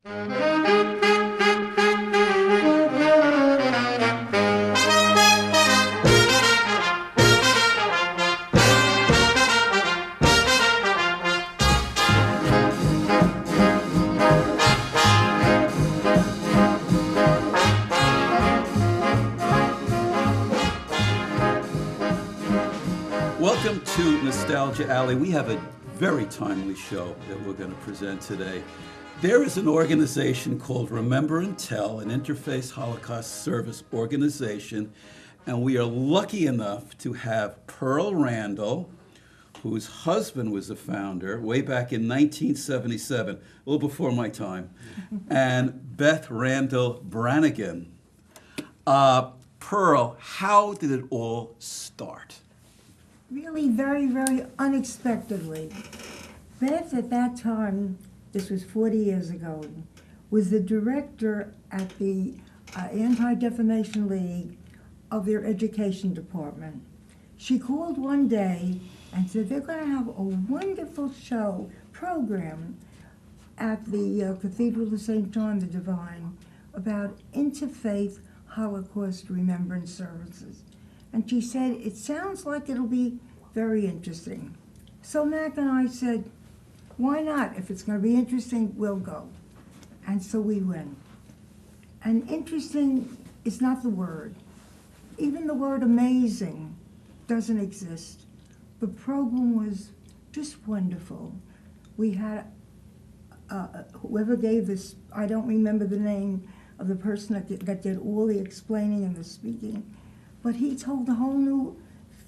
Welcome to Nostalgia Alley. We have a very timely show that we're going to present today. There is an organization called Remember and Tell, an interfaith Holocaust service organization, and we are lucky enough to have Pearl Randall, whose husband was the founder way back in 1977, a little before my time, and Beth Randall Brannigan. Pearl, how did it all start? Really very, very unexpectedly. Beth, at that time, this was 40 years ago, was the director at the Anti-Defamation League of their education department. She called one day and said they're going to have a wonderful program at the Cathedral of St. John the Divine about interfaith Holocaust remembrance services. And she said, it sounds like it'll be very interesting. So Mac and I said, why not? If it's going to be interesting, we'll go. And so we went. And interesting is not the word. Even the word amazing doesn't exist. The program was just wonderful. We had, whoever gave this, I don't remember the name of the person that did all the explaining and the speaking, but he told a whole new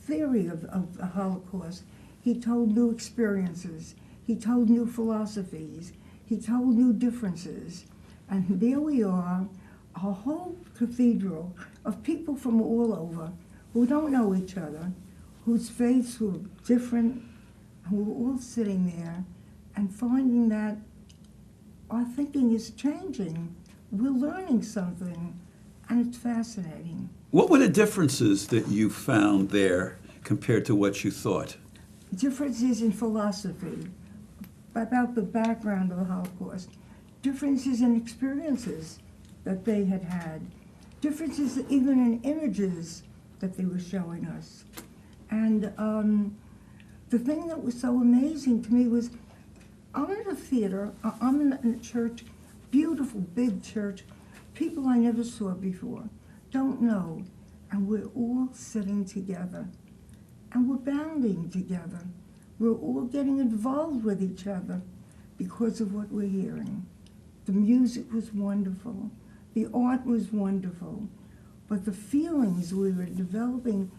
theory of the Holocaust. He told new experiences. He told new philosophies. He told new differences. And there we are, a whole cathedral of people from all over who don't know each other, whose faiths were different, who were all sitting there and finding that our thinking is changing. We're learning something, and it's fascinating. What were the differences that you found there compared to what you thought? Differences in philosophy, about the background of the Holocaust, differences in experiences that they had had, differences even in images that they were showing us. And the thing that was so amazing to me was, I'm in a theater, I'm in a church, beautiful big church, people I never saw before, don't know, and we're all sitting together, and we're bounding together. We're all getting involved with each other because of what we're hearing. The music was wonderful, the art was wonderful, but the feelings we were developing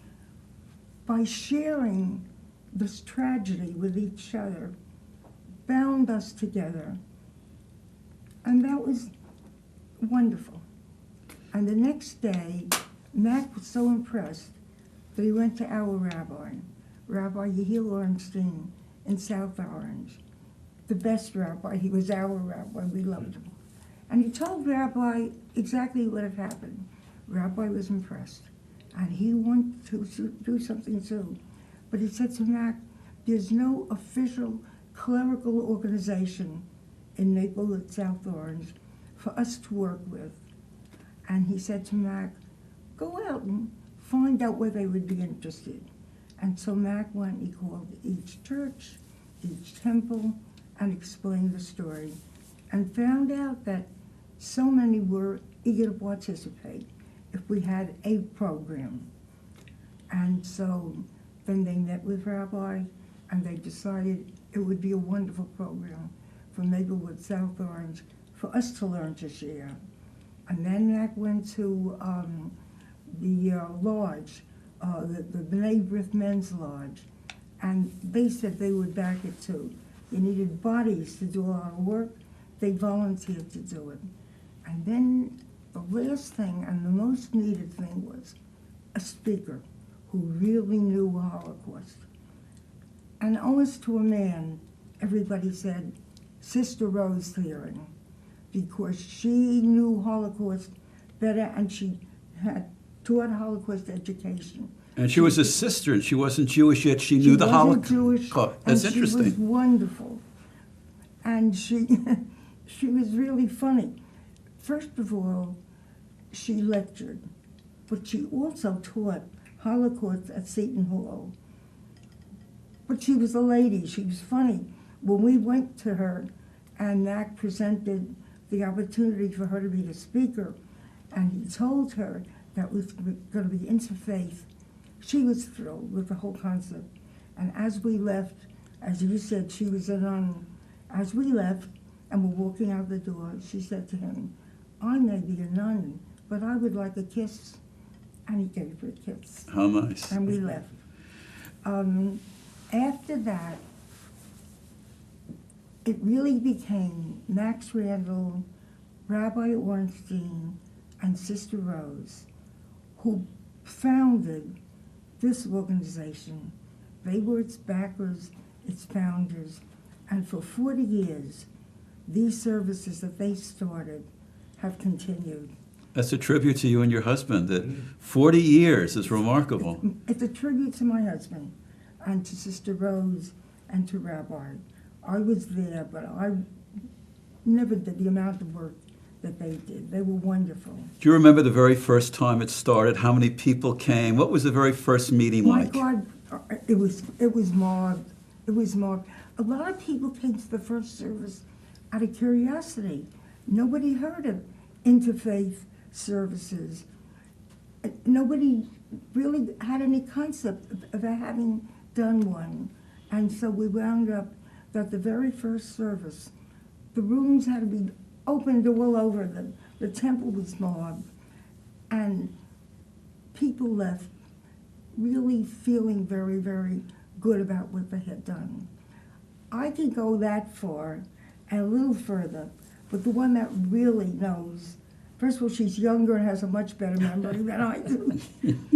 by sharing this tragedy with each other bound us together, and that was wonderful. And the next day, Mac was so impressed that he went to our rabbi, Rabbi Yehiel Ornstein in South Orange, the best rabbi. He was our rabbi. We loved him. And he told Rabbi exactly what had happened. Rabbi was impressed, and he wanted to do something too. But he said to Mac, there's no official clerical organization in Maplewood, South Orange, for us to work with. And he said to Mac, go out and find out where they would be interested. And so Mac went, he called each church, each temple, and explained the story, and found out that so many were eager to participate if we had a program. And so then they met with Rabbi, and they decided it would be a wonderful program for Maplewood, South Orange, for us to learn to share. And then Mac went to the lodge, the B'nai B'rith Men's Lodge, and they said they would back it too. They needed bodies to do a lot of work. They volunteered to do it. And then the last thing and the most needed thing was a speaker who really knew Holocaust. And almost to a man, everybody said, Sister Rose Thiering, because she knew Holocaust better and she had taught Holocaust education. And she was a sister, and she wasn't Jewish, yet she knew the Holocaust. Jewish, That's and interesting. She was wonderful. And she she was really funny. First of all, she lectured, but she also taught Holocaust at Seton Hall. But she was a lady. She was funny. When we went to her, and Mac presented the opportunity for her to be the speaker, and he told her that was going to be interfaith, she was thrilled with the whole concept. And as we left, as you said, she was a nun. As we left and were walking out the door, she said to him, "I may be a nun, but I would like a kiss." And he gave her a kiss. How nice. And we left. After that, it really became Max Randall, Rabbi Ornstein, and Sister Rose, who founded this organization. They were its backers, its founders, and for 40 years, these services that they started have continued. That's a tribute to you and your husband. That 40 years is remarkable. It's a tribute to my husband and to Sister Rose and to Rabbi. I was there, but I never did the amount of work that they did. They were wonderful. Do you remember the very first time it started? How many people came? What was the very first meeting like? My God, it was mobbed. It was mobbed. A lot of people came to the first service out of curiosity. Nobody heard of interfaith services. Nobody really had any concept of having done one. And so we wound up that the very first service, the rooms had to be opened all over them. The temple was mobbed. And people left really feeling very, very good about what they had done. I could go that far and a little further, but the one that really knows, first of all, she's younger and has a much better memory than I do.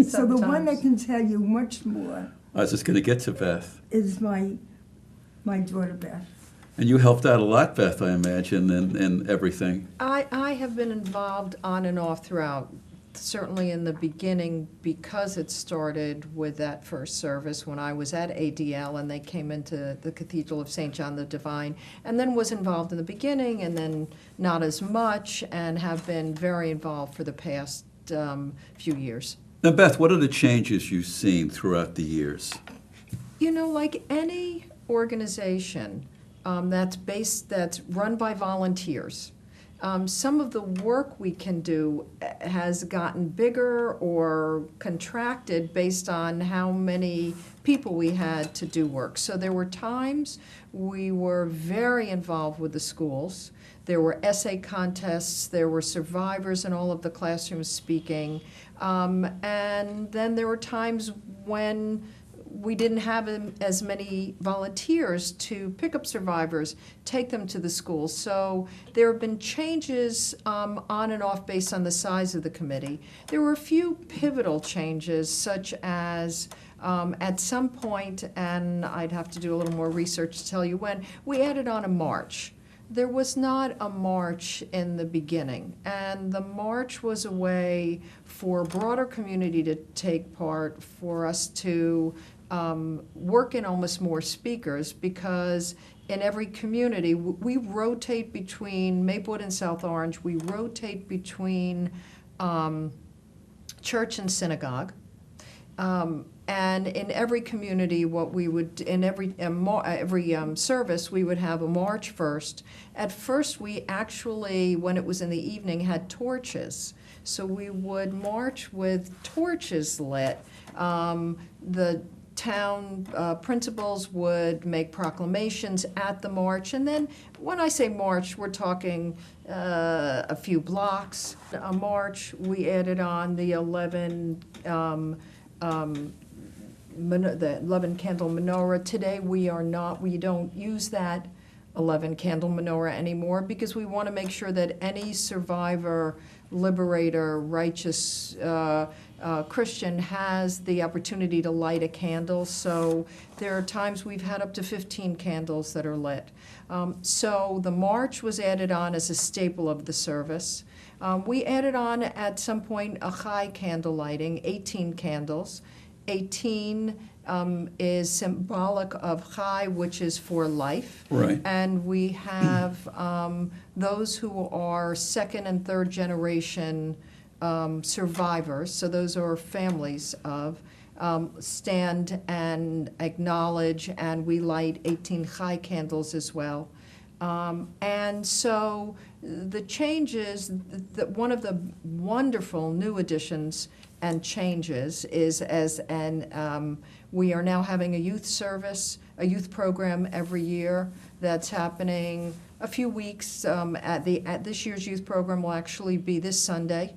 So the one that can tell you much more I was just going to get to Beth. is my daughter Beth. And you helped out a lot, Beth, I imagine, in everything. I have been involved on and off throughout, certainly in the beginning, because it started with that first service when I was at ADL and they came into the Cathedral of St. John the Divine, and then was involved in the beginning and then not as much, and have been very involved for the past few years. Now, Beth, what are the changes you've seen throughout the years? You know, like any organization that's run by volunteers, some of the work we can do has gotten bigger or contracted based on how many people we had to do work. So there were times we were very involved with the schools. There were essay contests, there were survivors in all of the classrooms speaking, and then there were times when we didn't have as many volunteers to pick up survivors, take them to the schools. So there have been changes on and off based on the size of the committee. There were a few pivotal changes, such as at some point, and I'd have to do a little more research to tell you when, we added on a march. There was not a march in the beginning, and the march was a way for a broader community to take part, for us to work in almost more speakers, because in every community, we rotate between Maplewood and South Orange, we rotate between church and synagogue. And in every community, what we would, in every service, we would have a march first. At first, we actually, when it was in the evening, had torches. So we would march with torches lit. The town principals would make proclamations at the march. And then when I say march, we're talking a few blocks. A march, we added on the 11 candle menorah. Today we don't use that 11 candle menorah anymore, because we want to make sure that any survivor, liberator, righteous Christian has the opportunity to light a candle. So there are times we've had up to 15 candles that are lit. So the march was added on as a staple of the service. We added on at some point a high candle lighting, 18 candles. 18 is symbolic of Chai, which is for life. Right. And we have those who are second and third generation survivors, so those are families of, stand and acknowledge, and we light 18 Chai candles as well. And so the changes, that one of the wonderful new additions and changes is we are now having a youth service, a youth program every year that's happening a few weeks. At this year's youth program will actually be this Sunday,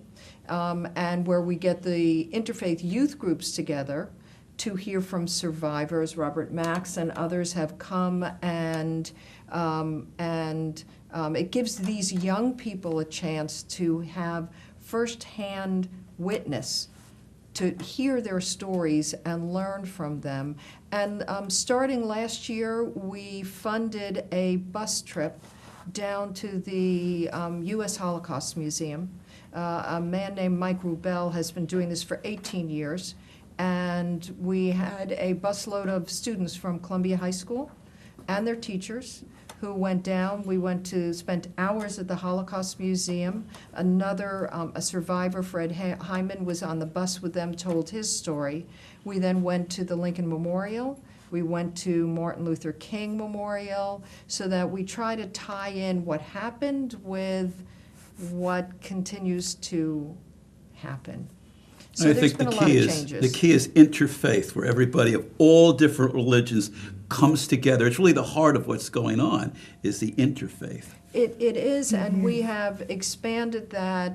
and where we get the interfaith youth groups together to hear from survivors. Robert Max and others have come, and it gives these young people a chance to have firsthand witness, to hear their stories and learn from them. And starting last year, we funded a bus trip down to the U.S. Holocaust Museum. A man named Mike Rubel has been doing this for 18 years. And we had a busload of students from Columbia High School and their teachers who went down. We spent hours at the Holocaust Museum. Another, a survivor, Fred Hyman, was on the bus with them, told his story. We then went to the Lincoln Memorial. We went to Martin Luther King Memorial, so that we try to tie in what happened with what continues to happen. So I there's think been the a lot key of is changes. the key is interfaith, where everybody of all different religions comes together. It's really the heart of what's going on, is the interfaith. It is, and we have expanded that.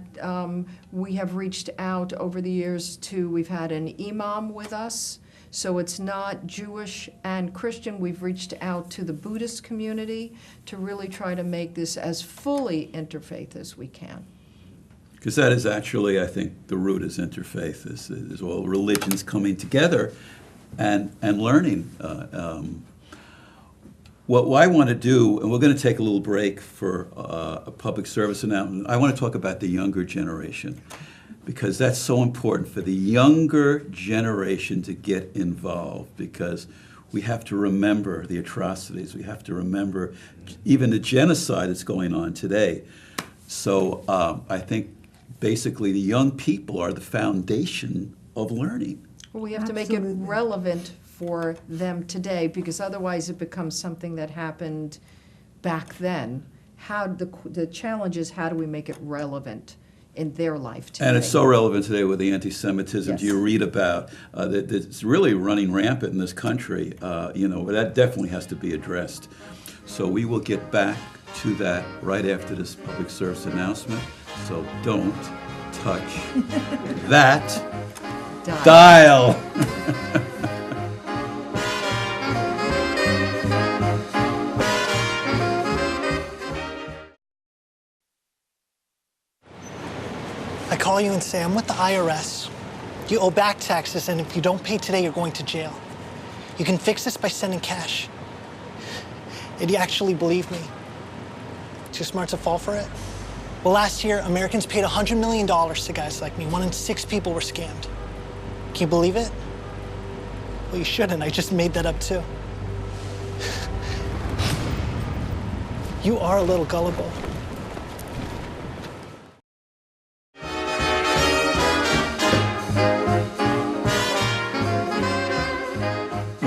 We have reached out over the years to, we've had an imam with us, so it's not Jewish and Christian. We've reached out to the Buddhist community to really try to make this as fully interfaith as we can. Because that is actually, I think, the root is interfaith, is all religions coming together and learning. What I want to do, and we're going to take a little break for a public service announcement, I want to talk about the younger generation, because that's so important for the younger generation to get involved, because we have to remember the atrocities. We have to remember even the genocide that's going on today. So I think basically the young people are the foundation of learning. Well, we have to make it relevant for them today, because otherwise it becomes something that happened back then. How the challenge is, how do we make it relevant in their life today? And it's so relevant today with the anti-Semitism. Yes. You read about that's really running rampant in this country. That definitely has to be addressed. So we will get back to that right after this public service announcement. So don't touch that dial. I call you and say, I'm with the IRS. You owe back taxes, and if you don't pay today, you're going to jail. You can fix this by sending cash. And you actually believe me? Too smart to fall for it? Well, last year, Americans paid $100 million to guys like me. 1 in 6 people were scammed. Can you believe it? Well, you shouldn't. I just made that up, too. You are a little gullible.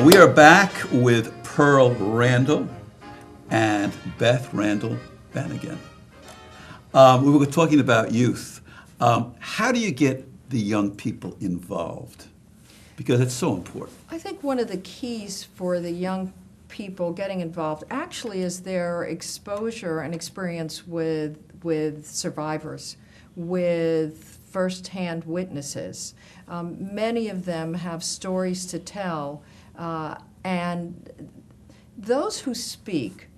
We are back with Pearl Randall and Beth Randall Bannigan. We were talking about youth. How do you get the young people involved? Because it's so important. I think one of the keys for the young people getting involved actually is their exposure and experience with survivors, with firsthand witnesses. Many of them have stories to tell, and those who speak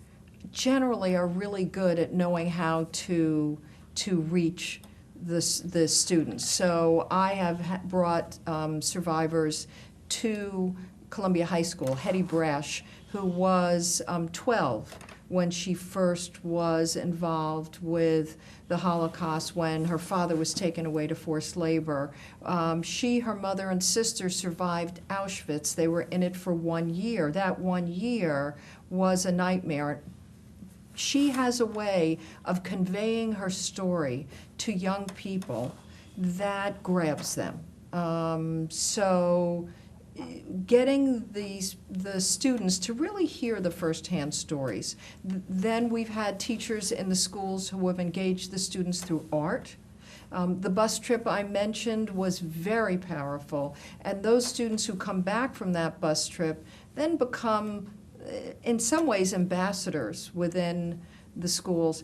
generally are really good at knowing how to reach the students. So I have brought survivors to Columbia High School. Hetty Brash, who was 12 when she first was involved with the Holocaust, when her father was taken away to forced labor. She, her mother, and sister survived Auschwitz. They were in it for 1 year. That 1 year was a nightmare. She has a way of conveying her story to young people that grabs them. So getting the students to really hear the firsthand stories. Then we've had teachers in the schools who have engaged the students through art. The bus trip I mentioned was very powerful, and those students who come back from that bus trip then become, in some ways, ambassadors within the schools.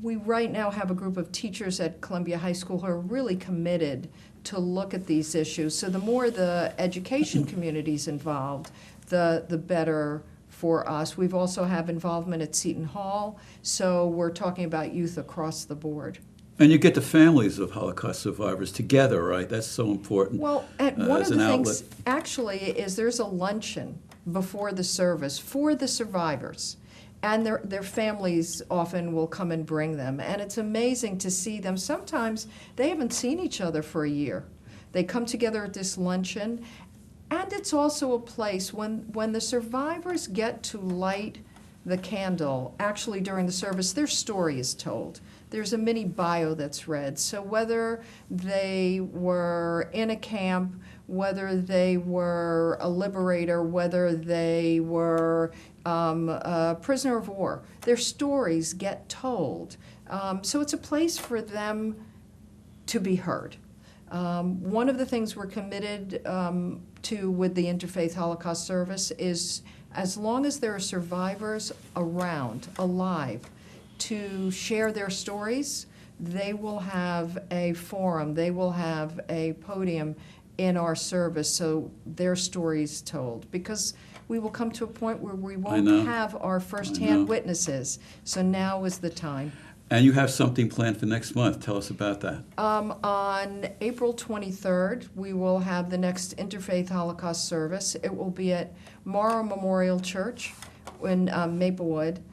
We right now have a group of teachers at Columbia High School who are really committed to look at these issues. So the more the education community's involved, the better for us. We've also have involvement at Seton Hall, so we're talking about youth across the board. And you get the families of Holocaust survivors together, right? That's so important. Well, and one of as the an things outlet. actually is there's a luncheon before the service for the survivors. And their families often will come and bring them. And it's amazing to see them. Sometimes they haven't seen each other for a year. They come together at this luncheon. And it's also a place when the survivors get to light the candle, actually during the service, their story is told. There's a mini bio that's read. So whether they were in a camp, whether they were a liberator, whether they were a prisoner of war, their stories get told. So it's a place for them to be heard. One of the things we're committed to with the Interfaith Holocaust Service is, as long as there are survivors around, alive, to share their stories, they will have a forum, they will have a podium in our service, so their stories told. Because we will come to a point where we won't have our firsthand witnesses, so now is the time. And you have something planned for next month. Tell us about that. On April 23rd, we will have the next Interfaith Holocaust service. It will be at Morrow Memorial Church in Maplewood.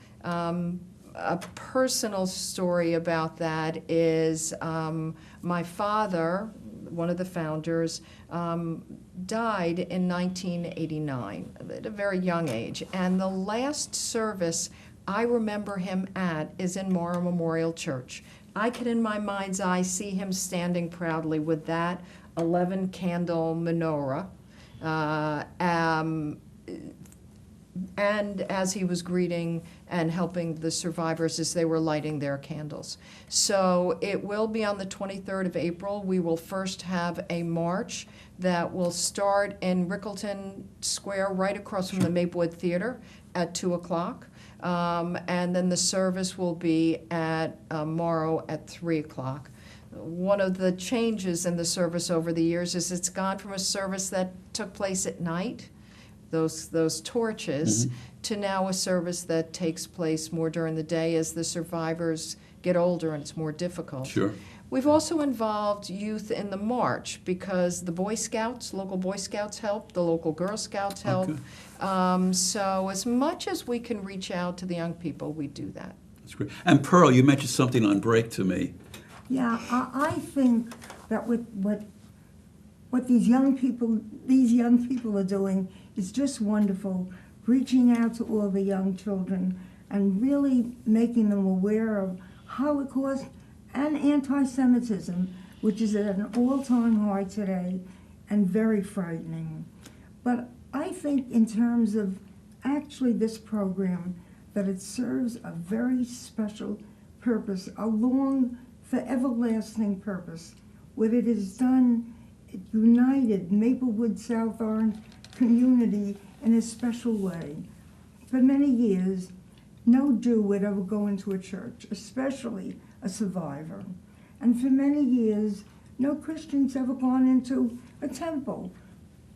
A personal story about that is my father, one of the founders, died in 1989 at a very young age. And the last service I remember him at is in Morrow Memorial Church. I can, in my mind's eye, see him standing proudly with that 11-candle menorah. And as he was greeting and helping the survivors as they were lighting their candles. So it will be on the 23rd of April. We will first have a march that will start in Rickleton Square, right across from the Maplewood Theater, at 2 o'clock. And then the service will be at Morrow at 3 o'clock. One of the changes in the service over the years is it's gone from a service that took place at night, those torches, to now a service that takes place more during the day as the survivors get older and it's more difficult. Sure. We've also involved youth in the march because the Boy Scouts, local Boy Scouts help, the local Girl Scouts help. Okay. So as much as we can reach out to the young people, we do that. That's great. And Pearl, you mentioned something on break to me. Yeah, I think that what these young people are doing is just wonderful, reaching out to all the young children and really making them aware of Holocaust and anti-Semitism, which is at an all-time high today and very frightening. But I think in terms of actually this program, that it serves a very special purpose, a long, everlasting purpose. What it has done, it united Maplewood South Orange community in a special way. For many years, no Jew would ever go into a church, especially a survivor. And for many years, no Christians ever gone into a temple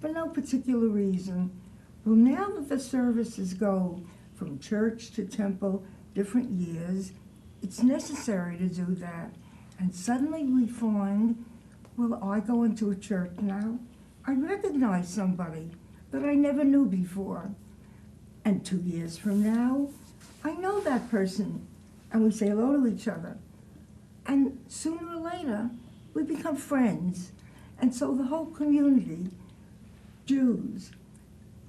for no particular reason. Well, now that the services go from church to temple, different years, it's necessary to do that. And suddenly we find, well, I go into a church now, I recognize somebody that I never knew before. And 2 years from now, I know that person, and we say hello to each other. And sooner or later, we become friends. And so the whole community, Jews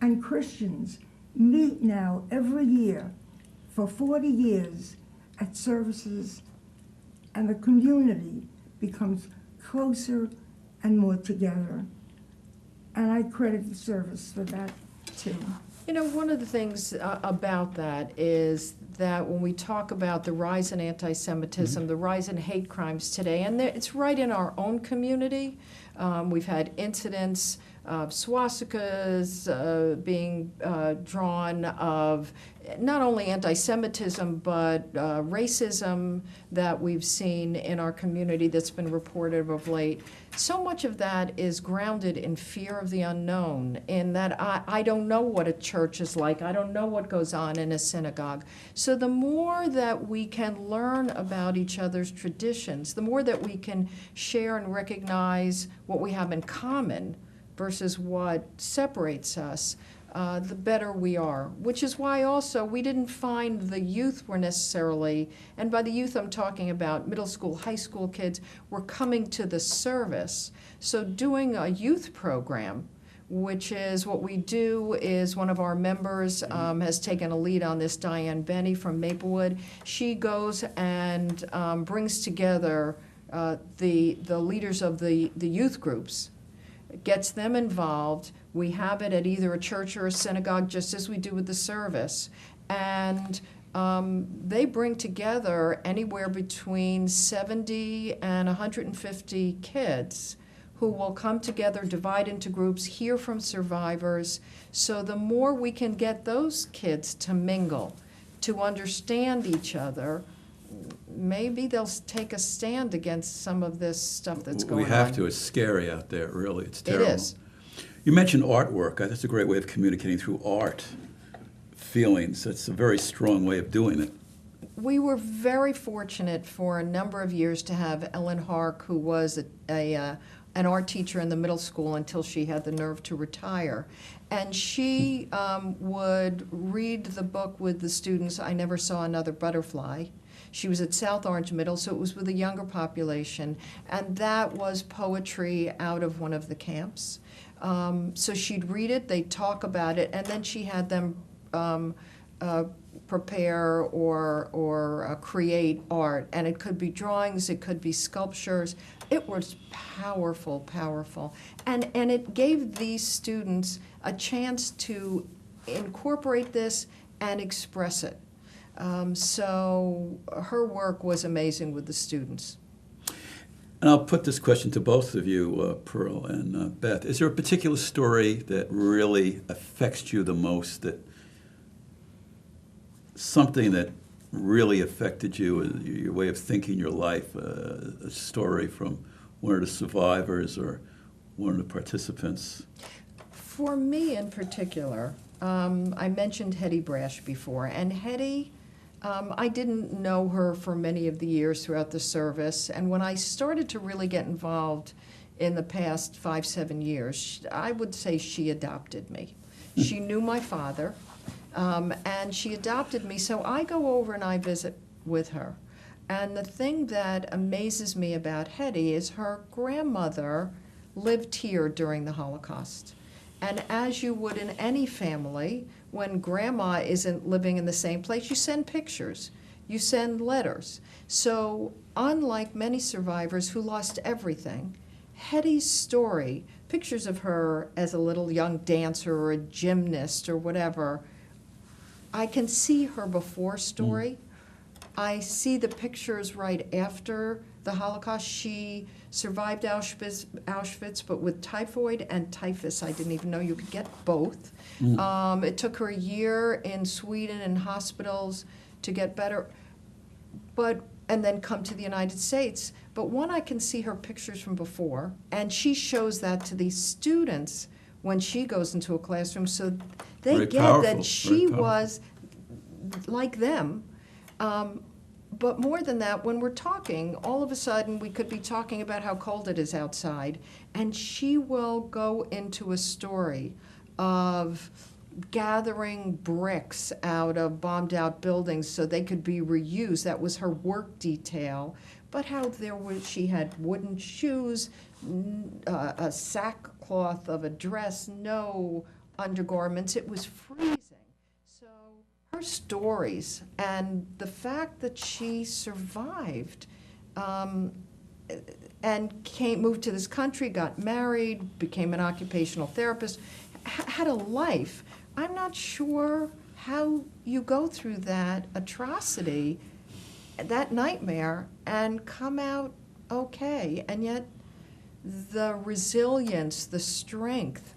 and Christians, meet now every year for 40 years at services, and the community becomes closer and more together. And I credit the service for that too. You know, one of the things about that is that when we talk about the rise in anti-Semitism, the rise in hate crimes today, and it's right in our own community. We've had incidents of swastikas being drawn, of not only anti-Semitism, but racism that we've seen in our community that's been reported of late. So much of that is grounded in fear of the unknown, in that I don't know what a church is like. I don't know what goes on in a synagogue. So the more that we can learn about each other's traditions, the more that we can share and recognize what we have in common versus what separates us, the better we are. Which is why also we didn't find the youth were necessarily, and by the youth I'm talking about middle school, high school kids, were coming to the service. So doing a youth program, which is what we do, is one of our members has taken a lead on this, Diane Benny from Maplewood. She goes and brings together the leaders of the youth groups, gets them involved. We have it at either a church or a synagogue, just as we do with the service. And they bring together anywhere between 70 and 150 kids who will come together, divide into groups, hear from survivors. So the more we can get those kids to mingle, to understand each other, maybe they'll take a stand against some of this stuff that's going on. We have to. It's scary out there, really. It's terrible. It is. You mentioned artwork. That's a great way of communicating through art. Feelings. That's a very strong way of doing it. We were very fortunate for a number of years to have Ellen Hark, who was an art teacher in the middle school until she had the nerve to retire. And she would read the book with the students, I Never Saw Another Butterfly. She was at South Orange Middle, so it was with a younger population. And that was poetry out of one of the camps. So she'd read it, they'd talk about it, and then she had them prepare or create art. And it could be drawings, it could be sculptures. It was powerful, powerful. And it gave these students a chance to incorporate this and express it. So her work was amazing with the students. And I'll put this question to both of you, Pearl and Beth. Is there a particular story that really affects you the most, that something that really affected you, your way of thinking your life, a story from one of the survivors or one of the participants? For me in particular, I mentioned Hetty Brash before, and Hetty, I didn't know her for many of the years throughout the service, and when I started to really get involved in the past 5-7 years, I would say she adopted me. She knew my father, and she adopted me, so I go over and I visit with her. And the thing that amazes me about Hetty is her grandmother lived here during the Holocaust. And as you would in any family, when grandma isn't living in the same place, you send pictures, you send letters. So unlike many survivors who lost everything, Hetty's story, pictures of her as a little young dancer or a gymnast or whatever, I can see her before story. I see the pictures right after the Holocaust. She survived Auschwitz, but with typhoid and typhus. I didn't even know you could get both. It took her a year in Sweden in hospitals to get better, and then come to the United States. But one, I can see her pictures from before, and she shows that to these students when she goes into a classroom, so they Very get powerful, that she very was like them. But more than that, when we're talking, all of a sudden we could be talking about how cold it is outside, and she will go into a story of gathering bricks out of bombed out buildings so they could be reused. That was her work detail. But how she had wooden shoes, a sackcloth of a dress, no undergarments. It was freezing. So her stories and the fact that she survived and moved to this country, got married, became an occupational therapist, had a life. I'm not sure how you go through that atrocity, that nightmare, and come out okay. And yet the resilience, the strength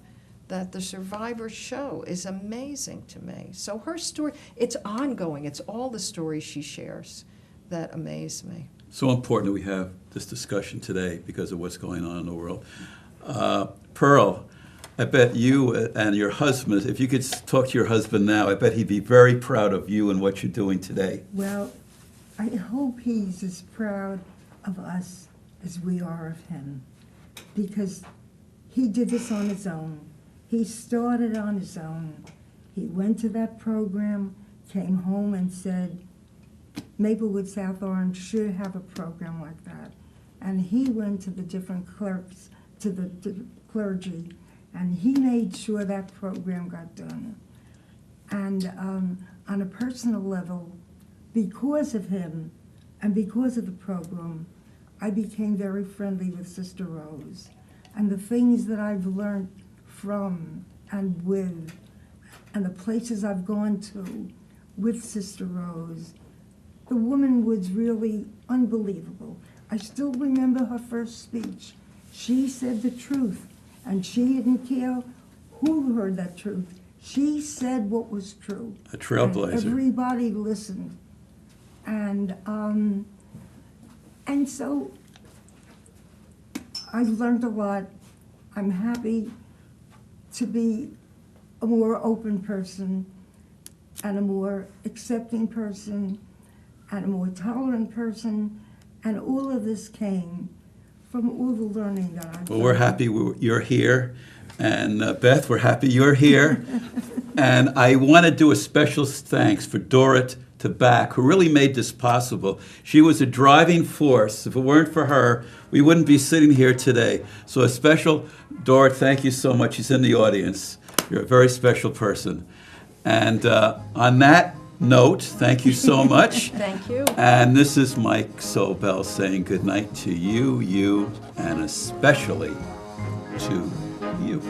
that the survivors show is amazing to me. So her story, it's ongoing. It's all the stories she shares that amaze me. So important that we have this discussion today because of what's going on in the world. Pearl, I bet you and your husband, if you could talk to your husband now, I bet he'd be very proud of you and what you're doing today. Well, I hope he's as proud of us as we are of him, because he did this on his own. He started on his own. He went to that program, came home and said, Maplewood South Orange should have a program like that. And he went to the different clerks, to the clergy, and he made sure that program got done. And on a personal level, because of him and because of the program, I became very friendly with Sister Rose. And the things that I've learned from and with, and the places I've gone to with Sister Rose, the woman was really unbelievable. I still remember her first speech. She said the truth, and she didn't care who heard that truth. She said what was true. A trailblazer. And everybody listened. And so I've learned a lot. I'm happy to be a more open person and a more accepting person and a more tolerant person, and all of this came from all the learning that I've done. Well, we're happy you're here, and Beth, we're happy you're here. And I want to do a special thanks for Dorrit Tabak, who really made this possible. She was a driving force. If it weren't for her, we wouldn't be sitting here today. So a special, Dorrit, thank you so much. She's in the audience. You're a very special person. And on that note, thank you so much. Thank you. And this is Mike Sobel saying good night to you, and especially to you.